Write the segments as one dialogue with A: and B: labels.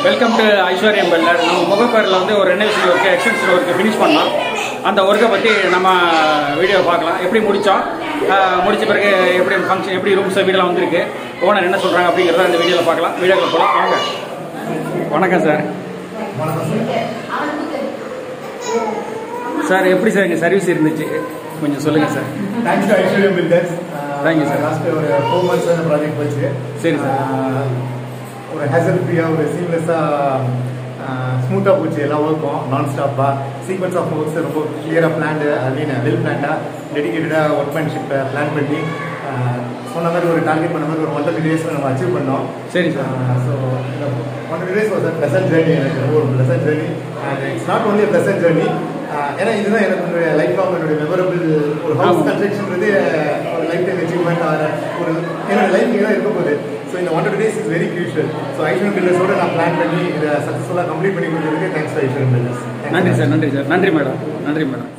A: Welcome to aishwaryam.builder. நம்ம mogappairல வந்து ஒரு renovation work extension work finish பண்ணோம். அந்த ஒர்க்கை பற்றி நம்ம வீடியோ பார்க்கலாம். எப்படி முடித்தோம், முடித்த பிறகு எப்படி ஃபங்க்ஷன், எப்படி ரூம்ஸ் வீடெல்லாம் வந்திருக்கு, ஓனர் என்ன சொல்கிறாங்க அப்படிங்கிறத அந்த வீடியோவில் பார்க்கலாம். வீடியோவில் போகலாம் வாங்க. வணக்கம் சார். சார் எப்படி சார் எங்கள் சர்வீஸ் இருந்துச்சு கொஞ்சம் சொல்லுங்கள் sir.
B: Thanks to aishwaryam.builders.
A: Thank you sir.
B: Last ஒரு 4 months அந்த ப்ராஜெக்ட் போச்சு.
A: சரி சார்.
B: ஒரு ஹேசல் ஃப்ரீயாக ஒரு சீம்லெஸ்ஸாக ஸ்மூத்தாக போச்சு எல்லா ஒர்க்கும். நான் ஸ்டாப்பாக சீக்வன்ஸ் ஆஃப் ஒர்க்ஸ் ரொம்ப கிளியராக பிளான்டு, வெல் பிளான்டாக டெடிக்கேட்டடாக ஒர்க்மேன்ஷிப்பை பிளான் பண்ணி சொன்ன மாதிரி ஒரு டார்கெட் பண்ண மாதிரி ஒரு 120 days நம்ம அச்சீவ் பண்ணோம்.
A: சரி சார்.
B: ஸோ இந்த 120 days was a pleasant journey. எனக்கு ரொம்ப ஒரு pleasant journey. And it's not only pleasant journey, ஏன்னா இதுதான் எனக்கு என்னுடைய லைஃப் லாங் என்னுடைய மெமரபிள் ஒரு ஹவுஸ் கன்ஸ்ட்ரக்ஷன்றது ஒரு லைஃப் டைம் அச்சீவ்மெண்ட் ஒரு என்னோட லைஃப் இங்கே தான் இருக்க போகுது. ஸோ இந்த 120 days is very crucial. So aishwaryam.buildersோட நான் பிளான் பண்ணி இதை சக்ஸஸ்ஃபுல்லாக கம்ப்ளீட் பண்ணி கொடுத்ததுக்கு தேங்க்ஸ் டு aishwaryam.builders.
A: நன்றி சார். நன்றி சார். நன்றி மேடம். நன்றி மேடம்.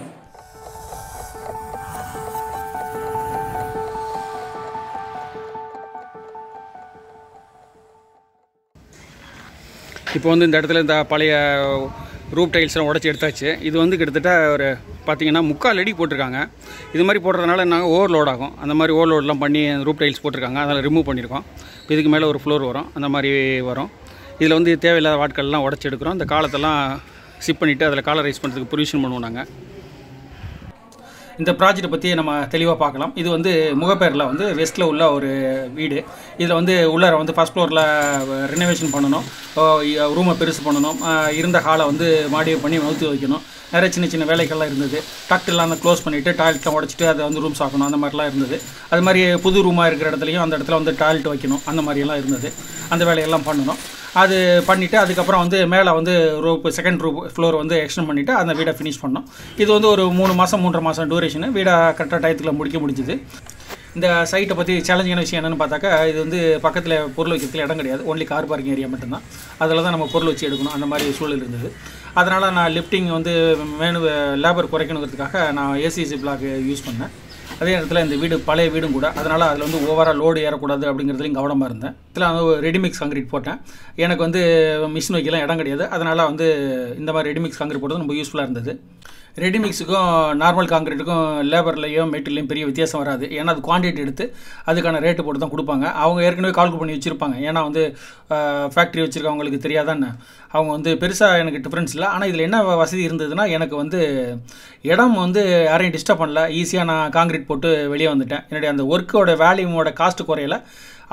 A: இப்போ வந்து இந்த இடத்துல இந்த பழைய ரூப் டைல்ஸ்லாம் உடச்சி எடுத்தாச்சு. இது வந்து கிட்டத்தட்ட ஒரு பார்த்தீங்கன்னா 3/4 அடி போட்டிருக்காங்க. இது மாதிரி போடுறதுனால நாங்கள் ஓவர்லோட் ஆகும். அந்த மாதிரி ஓவர்லோட்லாம் பண்ணி ரூப் டைல்ஸ் போட்டிருக்காங்க. அதனால் ரிமூவ் பண்ணியிருக்கோம். இப்போ இதுக்கு மேலே ஒரு ஃப்ளோர் வரும், அந்த மாதிரி வரும். இதில் வந்து தேவையில்லாத வாட்கள்லாம் உடச்சி எடுக்கிறோம். இந்த காலத்தெல்லாம் சிப் பண்ணிவிட்டு அதில் காலரைஸ் பண்ணுறதுக்கு ப்ரொவிஷன் பண்ணுவோம் நாங்கள். இந்த ப்ராஜெக்டை பற்றி நம்ம தெளிவாக பார்க்கலாம். இது வந்து முகப்பேரில் வந்து வெஸ்ட்டில் உள்ள ஒரு வீடு. இதில் வந்து உள்ளார வந்து ஃபஸ்ட் ஃப்ளோரில் ரெனோவேஷன் பண்ணணும், ரூமை பெருசு பண்ணணும், இருந்த ஹாலை வந்து மாடியை பண்ணி நவுத்து வைக்கணும். நிறைய சின்ன சின்ன வேலைகள்லாம் இருந்தது. டக்டெல்லாம் அந்த க்ளோஸ் பண்ணிவிட்டு டாய்லெட்லாம் உடச்சிட்டு அதை வந்து ரூம்ஸ் ஆக்கணும், அந்த மாதிரிலாம் இருந்தது. அது மாதிரி புது ரூமாக இருக்கிற இடத்துலையும் அந்த இடத்துல வந்து டாய்லெட் வைக்கணும், அந்த மாதிரியெல்லாம் இருந்தது. அந்த வேலையெல்லாம் பண்ணணும். அது பண்ணிவிட்டு அதுக்கப்புறம் வந்து மேலே வந்து செகண்ட் ஃப்ளோர் வந்து எக்ஸ்டெண்ட் பண்ணிவிட்டு அந்த வீடை ஃபினிஷ் பண்ணோம். இது வந்து ஒரு 3 மாதம் 3.5 மாதம் டூரேஷனு. வீடை கரெக்டாக டயத்தில் முடிஞ்சுது. இந்த சைட்டை பற்றி சேலஞ்சான விஷயம் என்னென்னு பார்த்தாக்கா, இது வந்து பக்கத்தில் பொருள் வைக்கிறதுல இடம் கிடையாது. ஒன்லி கார் பார்க்கிங் ஏரியா மட்டும்தான். அதில் தான் நம்ம பொருள் வச்சு எடுக்கணும், அந்த மாதிரி சூழல் இருந்தது. அதனால் நான் லிஃப்டிங் வந்து லேபர் குறைக்கணுங்கிறதுக்காக நான் ஏசிசி பிளாக் யூஸ் பண்ணேன். அதே நேரத்தில் இந்த வீடு பழைய வீடும் கூட, அதனால் அதில் வந்து ஓவராக லோடு ஏறக்கூடாது அப்படிங்கிறதுலையும் கவனமாக இருந்தேன். இதில் வந்து ரெடிமிக்ஸ் காங்கிரீட் போட்டேன். எனக்கு வந்து மிஷின் வைக்கலாம் இடம் கிடையாது. அதனால் வந்து இந்த மாதிரி ரெடிமிக்ஸ் காங்கிரீட் போட்டது ரொம்ப யூஸ்ஃபுல்லாக இருந்தது. ரெடிமிக்ஸுக்கும் நார்மல் காங்கிரீட்டுக்கும் லேபர்லையும் மெட்டீரியலையும் பெரிய வித்தியாசம் வராது. ஏன்னா அது குவான்டிட்டி எடுத்து அதுக்கான ரேட்டு போட்டு தான் கொடுப்பாங்க. அவங்க ஏற்கனவே கால்குலேட் பண்ணி வச்சுருப்பாங்க. ஏன்னா வந்து ஃபேக்ட்ரி வச்சுருக்கவங்களுக்கு தெரியாதானே. அவங்க வந்து பெருசாக எனக்கு டிஃப்ரென்ஸ் இல்லை. ஆனால் இதில் என்ன வசதி இருந்ததுன்னா, எனக்கு வந்து இடம் வந்து யாரையும் டிஸ்டர்ப் பண்ணல. ஈஸியாக நான் காங்கிரீட் போட்டு வெளியே வந்துட்டேன். என்னுடைய அந்த ஒர்க்கோட வேல்யூமோட காஸ்ட்டு குறையலை.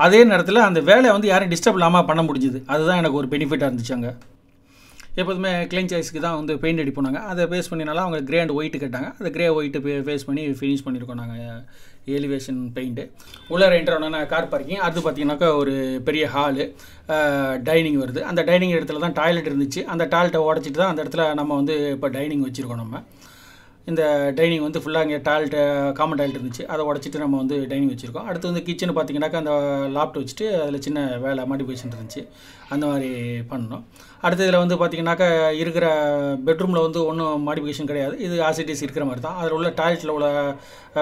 A: அதே நேரத்தில் அந்த வேலையை வந்து யாரையும் டிஸ்டர்ப் இல்லாமல் பண்ண முடிஞ்சுது. அதுதான் எனக்கு ஒரு பெனிஃபிட்டாக இருந்துச்சு. அங்கே எப்போதுமே கிளைன் சாய்ஸ்க்கு தான் வந்து பெயிண்ட் அடி போனாங்க. அதை பேஸ் பண்ணினால அவங்க கிரே அண்ட் ஒயிட்டு கேட்டாங்க. அதை கிரே ஒயிட்டு ஃபேஸ் பண்ணி ஃபினிஷ் பண்ணியிருக்கோம் நாங்கள். எலிவேஷன் பெயிண்ட்டு உள்ளார என்டர் ஆனோன்னா கார் பார்க்கிங். அது பார்த்திங்கனாக்கா ஒரு பெரிய ஹாலு, டைனிங் வருது. அந்த டைனிங் இடத்துல தான் டாய்லெட் இருந்துச்சு. அந்த டாய்லெட்டை உடச்சிட்டு தான் அந்த இடத்துல நம்ம வந்து இப்போ டைனிங் வச்சுருக்கோம். நம்ம இந்த டைனிங் வந்து ஃபுல்லாக இங்கே டாய்லெட்டு காமன் டாய்லெட் இருந்துச்சு. அதை உடச்சிட்டு நம்ம வந்து டைனிங் வச்சுருக்கோம். அடுத்து வந்து கிச்சன் பார்த்திங்கனாக்கா அந்த லாப்ட் வச்சுட்டு அதில் சின்ன வேலை மாடிஃபிகேஷன் இருந்துச்சு. அந்த மாதிரி பண்ணோம். அடுத்து இதில் வந்து பார்த்திங்கனாக்கா இருக்கிற பெட்ரூமில் வந்து ஒன்றும் மாடிஃபிகேஷன் கிடையாது. இது ஆசிட்டிஸ் இருக்கிற மாதிரி தான். அதில் உள்ள டாய்லெட்டில் உள்ள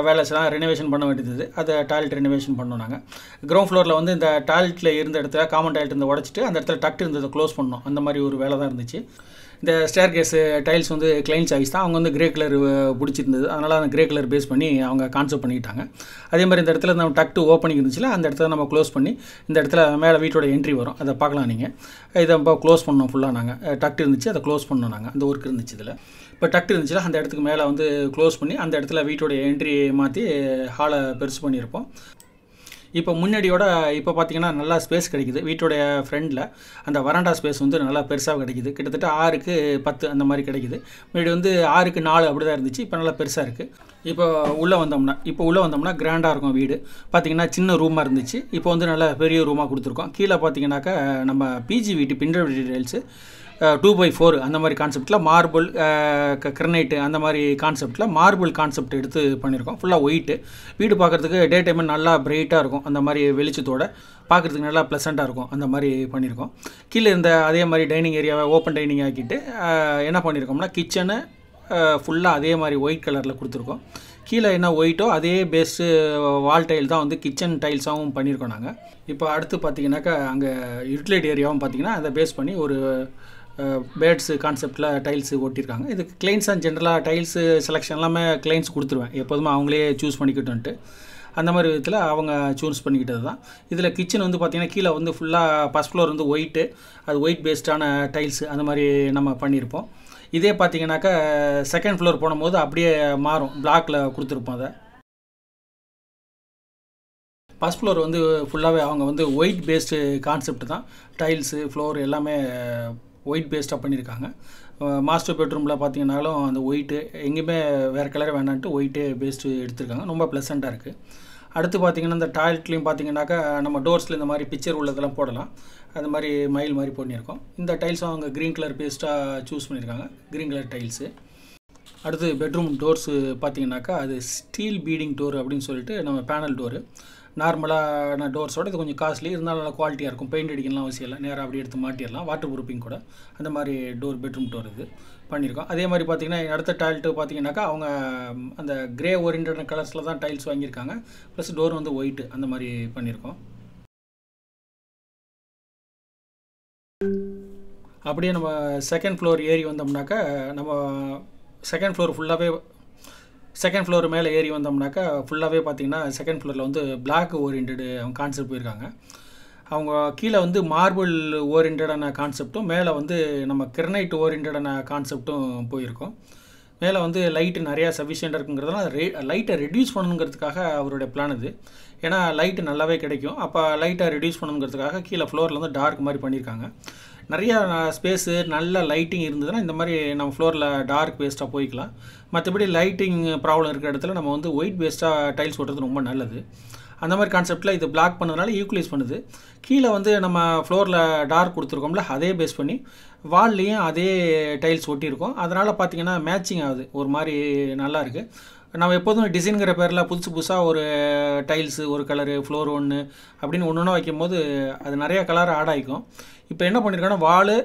A: வேலைஸ்லாம் ரெனோவேஷன் பண்ண வேண்டியது. அதை டாய்லெட் ரெனோவேஷன் பண்ணோம் நாங்கள். கிரவுண்ட் ஃப்ளோரில் வந்து இந்த டாய்லெட்டில் இருந்த இடத்துல காமன் டாய்லெட் இருந்த உடச்சிட்டு அந்த இடத்துல டக்ட் இருந்ததை க்ளோஸ் பண்ணோம். அந்த மாதிரி ஒரு வேலை தான் இருந்துச்சு. இந்த ஸ்டேர் கேஸு டைல்ஸ் வந்து கிளைன் சாய்ஸ் தான். அவங்க வந்து கிரே கலர் பிடிச்சிருந்தது. அதனால் அந்த கிரே கலர் பேஸ் பண்ணி அவங்க கான்செப்ட் பண்ணிக்கிட்டாங்க. அதே மாதிரி இந்த இடத்துல நம்ம டக்டு ஓப்பனிங் இருந்துச்சுல, அந்த இடத்துல நம்ம க்ளோஸ் பண்ணி இந்த இடத்துல மேலே வீட்டோட என்ட்ரி வரும். அதை பார்க்கலாம் நீங்கள். இதை இப்போ க்ளோஸ் பண்ணோம் ஃபுல்லாக. நாங்கள் டக்ட் இருந்துச்சு, அதை க்ளோஸ் பண்ணோம் நாங்கள். அந்த ஒர்க் இருந்துச்சு இதில். இப்போ டக்ட் இருந்துச்சுல, அந்த இடத்துக்கு மேலே வந்து க்ளோஸ் பண்ணி அந்த இடத்துல வீட்டோட என்ட்ரி மாற்றி ஹாலை பெருசு பண்ணியிருப்போம். இப்போ முன்னாடியோட இப்போ பார்த்திங்கன்னா நல்லா ஸ்பேஸ் கிடைக்குது. வீட்டோடைய ஃப்ரண்டில் அந்த வராண்டா ஸ்பேஸ் வந்து நல்லா பெருசாக கிடைக்குது. கிட்டத்தட்ட 6க்கு 10 அந்த மாதிரி கிடைக்குது. முன்னாடி வந்து 6க்கு 4 அப்படி தான் இருந்துச்சு. இப்போ நல்லா பெருசாக இருக்குது. இப்போ உள்ளே வந்தோம்னா கிராண்டாக இருக்கும் வீடு. பார்த்திங்கன்னா சின்ன ரூமாக இருந்துச்சு. இப்போ வந்து நல்லா பெரிய ரூமாக கொடுத்துருக்கோம். கீழே பார்த்திங்கனாக்கா நம்ம பிஜி வீட்டு பின்னர் டீடைல்ஸு 2x4 அந்த மாதிரி கான்செப்டில் மார்பிள் கிரனைட்டு அந்த மாதிரி கான்செப்டில் மார்பிள் கான்செப்ட் எடுத்து பண்ணியிருக்கோம். ஃபுல்லாக ஒயிட்டு. வீடு பார்க்குறதுக்கு டே டைம் நல்லா பிரைட்டாக இருக்கும். அந்த மாதிரி வெளிச்சத்தோடு பார்க்குறதுக்கு நல்லா ப்ளசண்ட்டாக இருக்கும். அந்த மாதிரி பண்ணியிருக்கோம். கீழே இருந்த அதே மாதிரி டைனிங் ஏரியாவை ஓப்பன் டைனிங் ஆக்கிட்டு என்ன பண்ணியிருக்கோம்னா கிச்சனு ஃபுல்லாக அதே மாதிரி ஒயிட் கலரில் கொடுத்துருக்கோம். கீழே என்ன ஒயிட்டோ அதே பேஸ்டு வால் டைல் தான் வந்து கிச்சன் டைல்ஸாகவும் பண்ணியிருக்கோம் நாங்கள். இப்போ அடுத்து பார்த்தீங்கன்னாக்கா அங்கே யூட்டிலிட்டி ஏரியாவும் பார்த்தீங்கன்னா அதை பேஸ் பண்ணி ஒரு பேட்ஸு கான்செப்டில் டைல்ஸு ஓட்டியிருக்காங்க. இது கிளைண்ட்ஸ் அண்ட் ஜென்ரலாக டைல்ஸு செலெக்ஷன் எல்லாமே கிளைண்ட்ஸ் கொடுத்துருவேன், எப்போதுமே அவங்களே சூஸ் பண்ணிக்கிட்டோன்ட்டு. அந்த மாதிரி விதத்தில் அவங்க சூஸ் பண்ணிக்கிட்டது தான். இதில் கிச்சன் வந்து பார்த்திங்கன்னா கீழே வந்து ஃபுல்லாக ஃபஸ்ட் ஃப்ளோர் வந்து ஒயிட்டு, அது ஒயிட் பேஸ்டான டைல்ஸு அந்த மாதிரி நம்ம பண்ணியிருப்போம். இதே பார்த்திங்கனாக்கா செகண்ட் ஃப்ளோர் போகும்போது அப்படியே மாறும், பிளாக்கில் கொடுத்துருப்போம். அதை ஃபஸ்ட் ஃப்ளோர் வந்து ஃபுல்லாகவே அவங்க வந்து ஒயிட் பேஸ்டு கான்செப்ட் தான், டைல்ஸு ஃப்ளோர் எல்லாமே ஒயிட் பேஸ்டாக பண்ணியிருக்காங்க. மாஸ்டர் பெட்ரூமில் பார்த்தீங்கன்னாலும் அந்த ஒயிட்டு எங்கேயுமே வேறு கலர் வேணான்ட்டு ஒயிட்டே பேஸ்ட்டு எடுத்துருக்காங்க, ரொம்ப ப்ளசண்ட்டாக இருக்குது. அடுத்து பார்த்திங்கன்னா இந்த டாய்லெட்லேயும் பார்த்தீங்கன்னாக்கா நம்ம டோர்ஸில் இந்த மாதிரி பிக்சர் உள்ளதெல்லாம் போடலாம், அது மாதிரி மயில் மாதிரி பண்ணியிருக்கோம். இந்த டைல்ஸும் அவங்க க்ரீன் கலர் பேஸ்ட்டாக சூஸ் பண்ணியிருக்காங்க, க்ரீன் கலர் டைல்ஸு. அடுத்து பெட்ரூம் டோர்ஸு பார்த்தீங்கன்னாக்கா அது ஸ்டீல் பீடிங் டோர் அப்படின்னு சொல்லிட்டு நம்ம பேனல் டோரு. நார்மலான டோர்ஸோட இது கொஞ்சம் காஸ்ட்லி, இருந்தாலும் நல்லா குவாலிட்டியாக இருக்கும், பெயிண்ட் அடிக்கலாம் அவசியம் இல்லை, நேராக அப்படியே எடுத்து மாட்டிடலாம், வாட்டர் ப்ரூஃபிங் கூட. அந்த மாதிரி டோர் பெட்ரூம் டோர் இது பண்ணியிருக்கோம். அதே மாதிரி பார்த்திங்கன்னா அடுத்த டாய்லெட்டு பார்த்திங்கனாக்கா அவங்க அந்த கிரே ஓரியன்டான கலர்ஸில் தான் டைல்ஸ் வாங்கியிருக்காங்க, ப்ளஸ் டோர் வந்து ஒயிட்டு அந்த மாதிரி பண்ணியிருக்கோம். அப்படியே நம்ம செகண்ட் ஃப்ளோர் ஏறி வந்தோம்னாக்கா நம்ம செகண்ட் ஃப்ளோர் மேலே ஏறி வந்தோம்னாக்கா ஃபுல்லாகவே பார்த்திங்கன்னா செகண்ட் ஃப்ளோரில் வந்து பிளாக் ஓரியன்டு அவங்க கான்செப்ட் போயிருக்காங்க. அவங்க கீழே வந்து மார்பிள் ஓரியன்டான கான்செப்டும் மேலே வந்து நம்ம கிரனைட் ஓரியன்டான கான்செப்டும் போயிருக்கோம். மேலே வந்து லைட்டு நிறையா சஃபிஷியண்டாக இருக்குங்கிறதுனால லைட்டை ரெடியூஸ் பண்ணணுங்கிறதுக்காக அவருடைய பிளான் இது. ஏன்னா லைட்டு நல்லாவே கிடைக்கும், அப்போ லைட்டை ரெடியூஸ் பண்ணணுங்கிறதுக்காக கீழே ஃப்ளோரில் வந்து டார்க் மாதிரி பண்ணியிருக்காங்க. நிறையா ஸ்பேஸு நல்ல லைட்டிங் இருந்ததுன்னா இந்த மாதிரி நம்ம ஃப்ளோரில் டார்க் பேஸ்ட்டாக போய்க்கலாம். மற்றபடி லைட்டிங் ப்ராப்ளம் இருக்கிற இடத்துல நம்ம வந்து ஒயிட் பேஸ்ட்டாக டைல்ஸ் ஓட்டுறது ரொம்ப நல்லது. அந்த மாதிரி கான்செப்டில் இது பிளாக் பண்ணதுனால ஈக்குவலைஸ் பண்ணுது. கீழே வந்து நம்ம ஃப்ளோரில் டார்க் கொடுத்துருக்கோம்ல, அதே பேஸ் பண்ணி வால்லையும் அதே டைல்ஸ் ஒட்டியிருக்கோம். அதனால் பார்த்திங்கன்னா மேட்சிங் ஆகுது, ஒரு மாதிரி நல்லாயிருக்கு. நம்ம எப்போதும் டிசைனுங்கிற பேரில் புதுசாக ஒரு டைல்ஸு ஒரு கலரு ஃப்ளோர் ஒன்று அப்படின்னு ஒன்று ஒன்றா வைக்கும்போது அது நிறையா கலர் ஆட் ஆகிக்கும். இப்போ என்ன பண்ணியிருக்காங்கன்னா வால்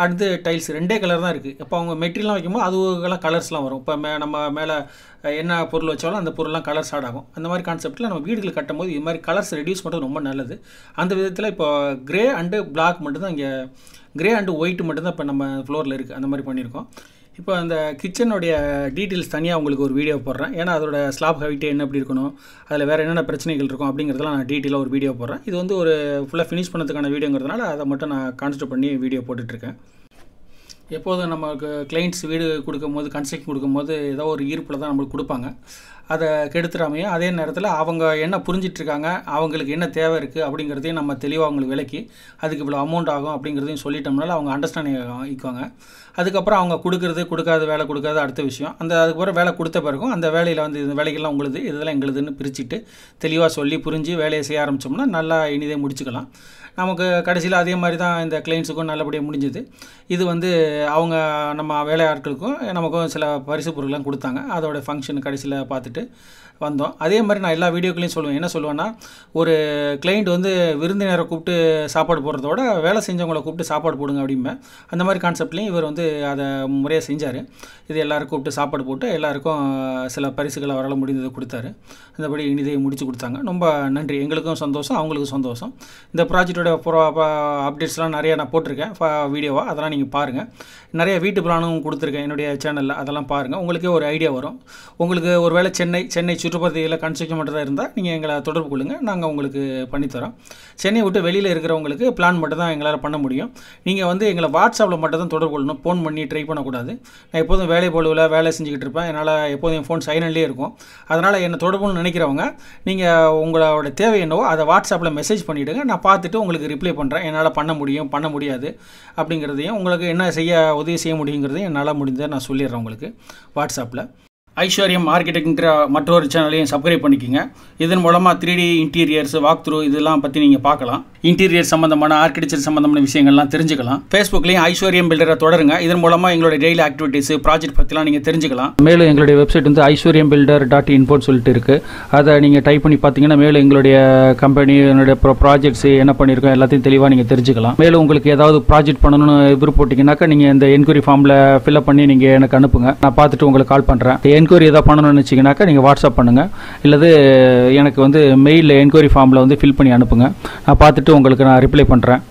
A: அடுத்து டைல்ஸ் ரெண்டே கலர் தான் இருக்குது. இப்போ அவங்க மெட்டீரியல்லாம் வைக்கும்போது அதுக்கெல்லாம் கலர்ஸ்லாம் வரும். இப்போ நம்ம மேலே என்ன பொருள் வச்சாலும் அந்த பொருள்லாம் கலர்ஸ் ஆட் ஆகும். அந்த மாதிரி கான்செப்ட்டில் நம்ம வீடுகள் கட்டும் போது இது மாதிரி கலர்ஸ் ரெடியூஸ் பண்ணுறது ரொம்ப நல்லது. அந்த விதத்தில் இப்போ கிரே அண்டு பிளாக் மட்டும்தான் இங்கே, கிரே அண்டு ஒயிட் மட்டும்தான் இப்போ நம்ம ஃப்ளோரில் இருக்குது, அந்த மாதிரி பண்ணியிருக்கோம். இப்போ அந்த கிச்சனுடைய டீட்டெயில்ஸ் தனியாக உங்களுக்கு ஒரு வீடியோ போடுறேன். ஏன்னா அதோட ஸ்லாப் ஹைட்டு என்ன எப்படி இருக்கணும், அதில் வேறு என்னென்ன பிரச்சனைகள் இருக்கும் அப்படிங்கிறதெல்லாம் நான் டீட்டெயிலாக ஒரு வீடியோ போடுறேன். இது வந்து ஒரு ஃபுல்லாக ஃபினிஷ் பண்ணதுக்கான வீடியோங்கிறதுனால அதை மட்டும் நான் கான்சன்ட்ரேட் பண்ணி வீடியோ போட்டுட்ருக்கேன். எப்போதும் நமக்கு கிளைண்ட்ஸ் வீடு கொடுக்கும்போது கன்ஸ்ட்ரக்ஷன் கொடுக்கும்போது ஏதோ ஒரு ஈர்ப்பில் தான் நம்மளுக்கு கொடுப்பாங்க, அதை கெடுத்துடாமையும் அதே நேரத்தில் அவங்க என்ன புரிஞ்சிட்ருக்காங்க, அவங்களுக்கு என்ன தேவை இருக்குது அப்படிங்கிறதையும் நம்ம தெளிவாக அவங்களுக்கு விளக்கி அதுக்கு இவ்வளோ அமௌண்ட் ஆகும் அப்படிங்கிறதையும் சொல்லிட்டோம்னால அவங்க அண்டர்ஸ்டாண்டிங் ஆகிக்குவாங்க. அதுக்கப்புறம் அவங்க கொடுக்காத வேலை கொடுக்காத அடுத்த விஷயம். அதுக்கப்புறம் வேலை கொடுத்த பிறகும் அந்த வேலையில் வந்து இந்த வேலைகள்லாம் உங்களுது, இதெல்லாம் எங்களுதுன்னு பிரிச்சுட்டு தெளிவாக சொல்லி புரிஞ்சு வேலையை செய்ய ஆரம்பித்தோம்னா நல்லா இனிதே முடிச்சுக்கலாம். நமக்கு கடைசியில் அதே மாதிரி தான் இந்த கிளைண்ட்ஸுக்கும் நல்லபடியாக முடிஞ்சுது. இது வந்து அவங்க நம்ம வேலையாட்களுக்கும் நமக்கும் சில பரிசு பொருட்கள்லாம் கொடுத்தாங்க. அதோட ஃபங்க்ஷன் கடைசியில் பார்த்துட்டு வந்தோம். அதே மாதிரி நான் எல்லா வீடியோக்களையும் சொல்லுவேன். என்ன சொல்லுவேன்னா, ஒரு கிளைண்ட் வந்து விருந்தினரை கூப்பிட்டு சாப்பாடு போடுறதோட வேலை செஞ்சவங்களை கூப்பிட்டு சாப்பாடு போடுங்க அப்படிம்பேன். அந்த மாதிரி கான்செப்ட்லேயும் இவர் வந்து அதை முறையாக செஞ்சார். இது எல்லோரும் கூப்பிட்டு சாப்பாடு போட்டு எல்லாருக்கும் சில பரிசுகளை அவரால் முடிந்ததை கொடுத்தாரு. அந்தபடி இனிதை முடித்து கொடுத்தாங்க. ரொம்ப நன்றி. எங்களுக்கும் சந்தோஷம், அவங்களுக்கும் சந்தோஷம். இந்த ப்ராஜெக்டோட அப்டேட்ஸ்லாம் நிறையா நான் போட்டிருக்கேன் வீடியோவாக, அதெல்லாம் நீங்கள் பாருங்கள். நிறைய வீட்டு பிளானும் கொடுத்துருக்கேன் என்னுடைய சேனலில், அதெல்லாம் பாருங்கள். உங்களுக்கே ஒரு ஐடியா வரும். உங்களுக்கு ஒரு வேளை சென்னை சுற்றுப்பகுதியில் கன்ஸ்ட்ரக்ஷன் பண்ணுறதா இருந்தால் நீங்கள் எங்களை தொடர்பு கொள்ளுங்கள், நாங்கள் உங்களுக்கு பண்ணித்தரோம். சென்னை விட்டு வெளியில் இருக்கிறவங்களுக்கு பிளான் மட்டும் தான் எங்களால் பண்ண முடியும். நீங்கள் வந்து எங்களை வாட்ஸ்அப்பில் மட்டும் தான் தொடர்பு கொள்ளணும், ஃபோன் பண்ணி ட்ரை பண்ணக்கூடாது. நான் எப்போதும் வேலை செஞ்சுக்கிட்டு இருப்பேன். என்னால் எப்போதும் என் ஃபோன் சைலண்ட்லேயே இருக்கும். அதனால் என்னை தொடர்புன்னு நினைக்கிறவங்க நீங்கள் உங்களோட தேவை என்னவோ அதை வாட்ஸ்அப்பில் மெசேஜ் பண்ணிவிடுங்க. நான் பார்த்துட்டு உங்களுக்கு ரிப்ளை பண்ணுறேன். என்னால் பண்ண முடியாது அப்படிங்கிறதையும் உங்களுக்கு என்ன உதவி செய்ய முடியுங்கிறதையும் என்னால் முடிஞ்சதை நான் சொல்லிடுறேன் உங்களுக்கு வாட்ஸ்அப்பில். ஐஸ்வர்யம் ஆர்கிடெக்ட்ங்கிற மற்றொரு சேனலையும் சப்ஸ்கிரைப் பண்ணிக்கோங்க. இதன் மூலமாக 3D இன்டீரியர்ஸ் வாக் த்ரூ இதெல்லாம் பற்றி நீங்கள் பார்க்கலாம். இன்டீரியர் சம்மந்தமான ஆர்கிடெக்சர் சம்மந்தமான விஷயங்கள்லாம் தெரிஞ்சுக்கலாம். ஃபேஸ்புக்லேயும் ஐஸ்வர்யம் பில்டரை தொடருங்க. இதன் மூலமாக எங்களுடைய டெய்லி ஆக்டிவிட்டீஸ் ப்ராஜெக்ட் பற்றிலாம் நீங்கள் தெரிஞ்சுக்கலாம். மேலும் எங்களுடைய வெப்சைட் வந்து aishwaryambuilder.in சொல்லிட்டு இருக்குது. அதை நீங்கள் டைப் பண்ணி பார்த்தீங்கன்னா மேலும் எங்களுடைய கம்பெனி என்னுடைய ப்ராஜெக்ட்ஸ் என்ன பண்ணியிருக்கோம் எல்லாத்தையும் தெளிவாக நீங்கள் தெரிஞ்சுக்கலாம். மேலும் உங்களுக்கு ஏதாவது ப்ராஜெக்ட் பண்ணணும்னு விருப்பப்பட்டீங்கன்னாக்கா நீங்கள் இந்த என்கொயரி ஃபார்மில் ஃபில்அப் பண்ணி நீங்கள் எனக்கு அனுப்புங்க. நான் பார்த்துட்டு உங்களுக்கு கால் பண்ணுறேன். என்கொயரி எதாவது பண்ணணும்னு நினச்சிங்கனாக்கா நீங்கள் வாட்ஸ்அப் பண்ணுங்கள், இல்லது எனக்கு வந்து மெயிலில் என்கொயரி ஃபார்மில் வந்து ஃபில் பண்ணி அனுப்புங்க. நான் பார்த்துட்டு உங்களுக்கு நான் ரிப்ளை பண்ணுறேன்.